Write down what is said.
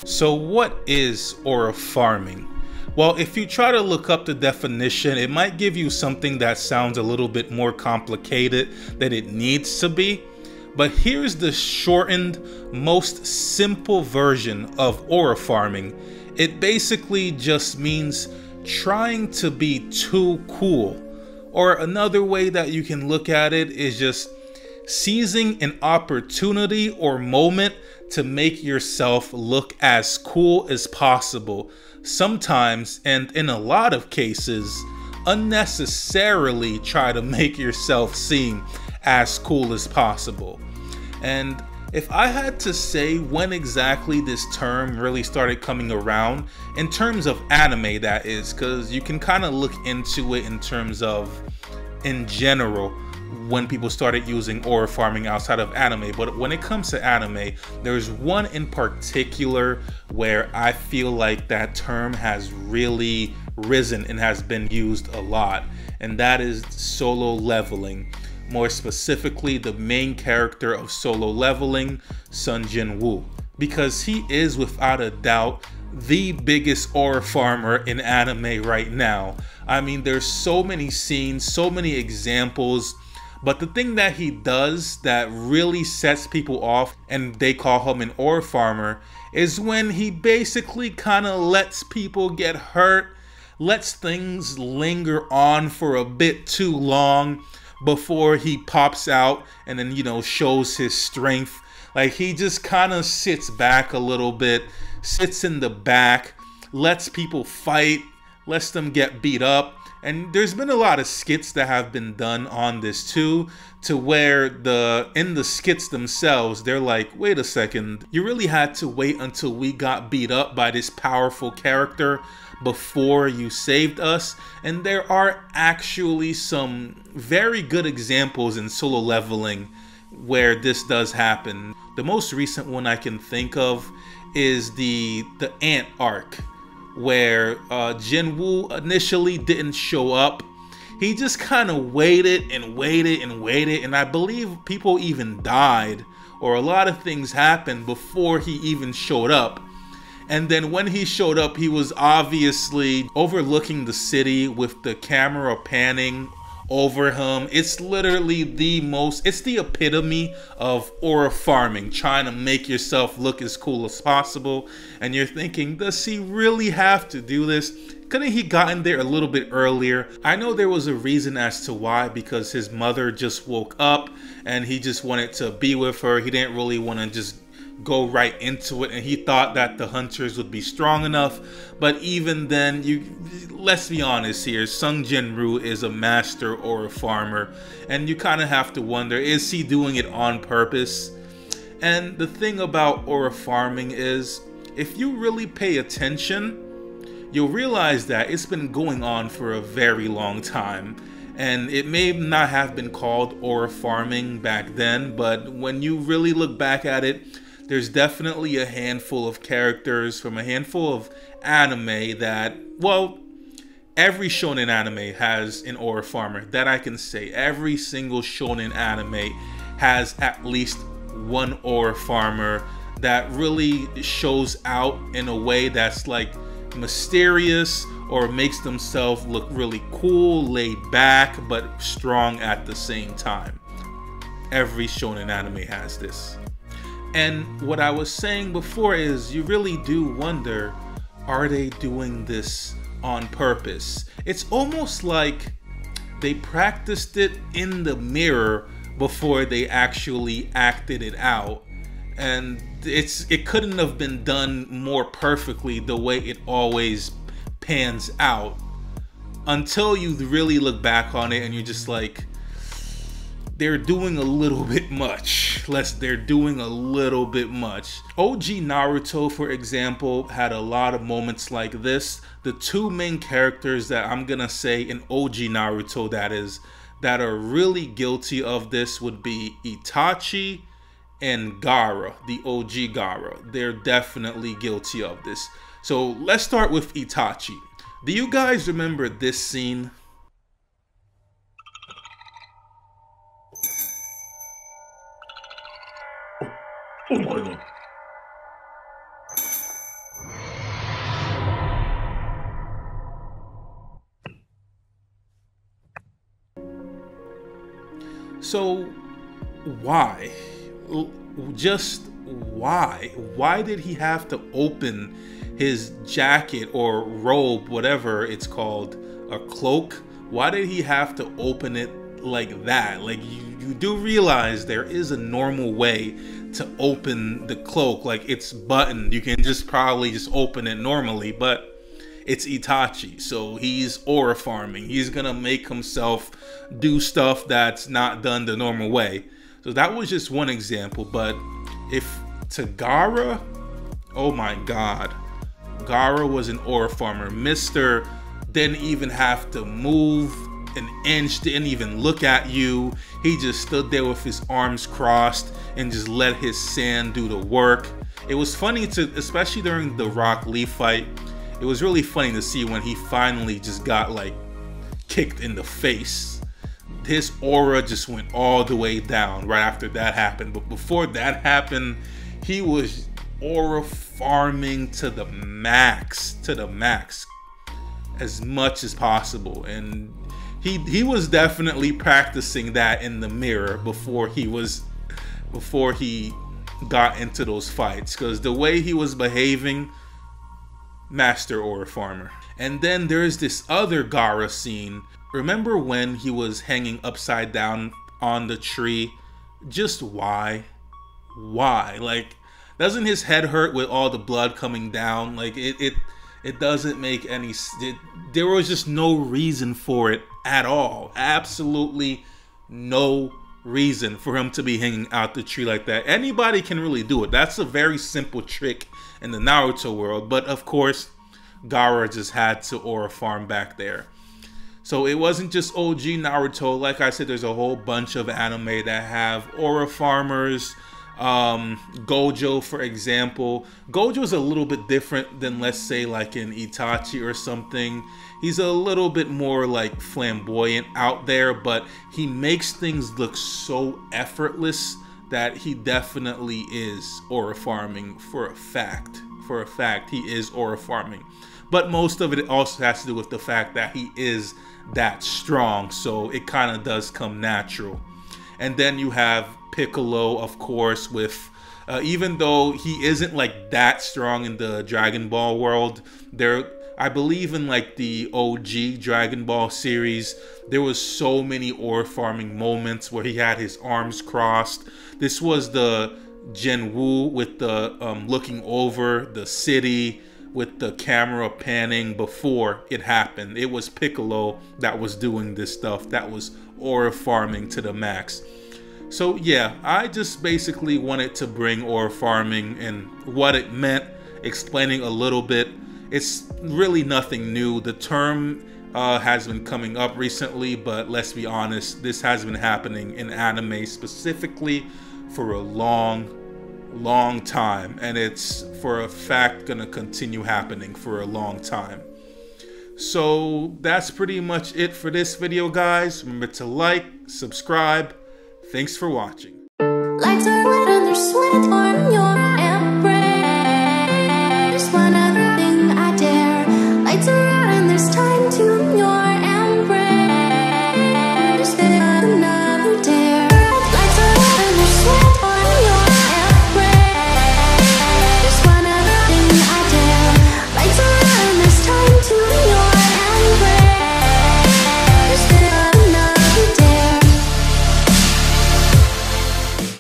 So what is aura farming? Well, if you try to look up the definition, it might give you something that sounds a little bit more complicated than it needs to be. But here's the shortened, most simple version of aura farming. It basically just means trying to be too cool. Or another way that you can look at it is just seizing an opportunity or moment to make yourself look as cool as possible. Sometimes, and in a lot of cases, unnecessarily try to make yourself seem as cool as possible. And if I had to say when exactly this term really started coming around, in terms of anime that is, because you can kind of look into it in terms of, in general, when people started using aura farming outside of anime. But when it comes to anime, there's one in particular where I feel like that term has really risen and has been used a lot, and that is Solo Leveling. More specifically, the main character of Solo Leveling, Sung Jin-woo, because he is without a doubt the biggest aura farmer in anime right now. I mean, there's so many scenes, so many examples. But the thing that he does that really sets people off, and they call him an aura farmer, is when he basically kind of lets people get hurt, lets things linger on for a bit too long before he pops out and then, you know, shows his strength. Like, he just kind of sits back a little bit, sits in the back, lets people fight, lets them get beat up. And there's been a lot of skits that have been done on this too, to where in the skits themselves, they're like, wait a second, you really had to wait until we got beat up by this powerful character before you saved us. And there are actually some very good examples in Solo Leveling where this does happen. The most recent one I can think of is the Ant arc, where Jin-woo initially didn't show up. He just kind of waited and waited and waited, and I believe people even died, or a lot of things happened before he even showed up. And then when he showed up, he was obviously overlooking the city with the camera panning over him. It's literally it's the epitome of aura farming, trying to make yourself look as cool as possible. And you're thinking, does he really have to do this? Couldn't he gotten there a little bit earlier? I know there was a reason as to why, because his mother just woke up and he just wanted to be with her. He didn't really want to just go right into it, and he thought that the hunters would be strong enough. But even then, let's be honest here, Sung Jin-woo is a master aura farmer, and you kind of have to wonder, is he doing it on purpose? And the thing about aura farming is, if you really pay attention, you'll realize that it's been going on for a very long time. And it may not have been called aura farming back then, but when you really look back at it, there's definitely a handful of characters from a handful of anime that, well, every shonen anime has an aura farmer. That I can say. Every single shonen anime has at least one aura farmer that really shows out in a way that's like mysterious, or makes themselves look really cool, laid back, but strong at the same time. Every shonen anime has this. And what I was saying before is, you really do wonder, are they doing this on purpose? It's almost like they practiced it in the mirror before they actually acted it out. And it couldn't have been done more perfectly the way it always pans out, until you really look back on it and you're just like, they're doing a little bit much. They're doing a little bit much. OG Naruto, for example, had a lot of moments like this. The two main characters that I'm gonna say in OG Naruto, that are really guilty of this would be Itachi and Gaara, the OG Gaara. They're definitely guilty of this. So let's start with Itachi. Do you guys remember this scene? So why? Just why? Why did he have to open his jacket or robe, whatever it's called, a cloak? Why did he have to open it like that? Like, you do realize there is a normal way to open the cloak. Like, it's buttoned. You can just probably just open it normally, but it's Itachi, so he's aura farming. He's gonna make himself do stuff that's not done the normal way. So that was just one example. But if to Gaara, oh my god, Gaara was an aura farmer. Mr. didn't even have to move an inch, didn't even look at you. He just stood there with his arms crossed and just let his sand do the work. It was funny to, especially during the Rock Lee fight, it was really funny to see when he finally just got like kicked in the face. His aura just went all the way down right after that happened. But before that happened, he was aura farming to the max, as much as possible. And he was definitely practicing that in the mirror before he got into those fights, because the way he was behaving, master aura farmer. And then there's this other Gaara scene. Remember when he was hanging upside down on the tree? Just why? Like, doesn't his head hurt with all the blood coming down? Like, it doesn't make any, there was just no reason for it at all. Absolutely no reason for him to be hanging out the tree like that. Anybody can really do it. That's a very simple trick in the Naruto world, but of course Gaara just had to aura farm back there. So it wasn't just OG Naruto. Like I said, there's a whole bunch of anime that have aura farmers. Gojo, for example. Gojo's a little bit different than, let's say, like in Itachi or something. He's a little bit more like flamboyant out there, but he makes things look so effortless that he definitely is aura farming for a fact. For a fact, he is aura farming. But most of it also has to do with the fact that he is that strong, so it kind of does come natural. And then you have Piccolo, of course, with even though he isn't like that strong in the Dragon Ball world, I believe in like the OG Dragon Ball series, there was so many aura farming moments where he had his arms crossed. This was the Jinwoo with the looking over the city with the camera panning before it happened. It was Piccolo that was doing this stuff, that was aura farming to the max. So yeah, I just basically wanted to bring aura farming and what it meant, explaining a little bit. It's really nothing new. The term has been coming up recently, but let's be honest, this has been happening in anime specifically for a long time, and it's for a fact gonna continue happening for a long time. So that's pretty much it for this video, guys. Remember to like, subscribe. Thanks for watching.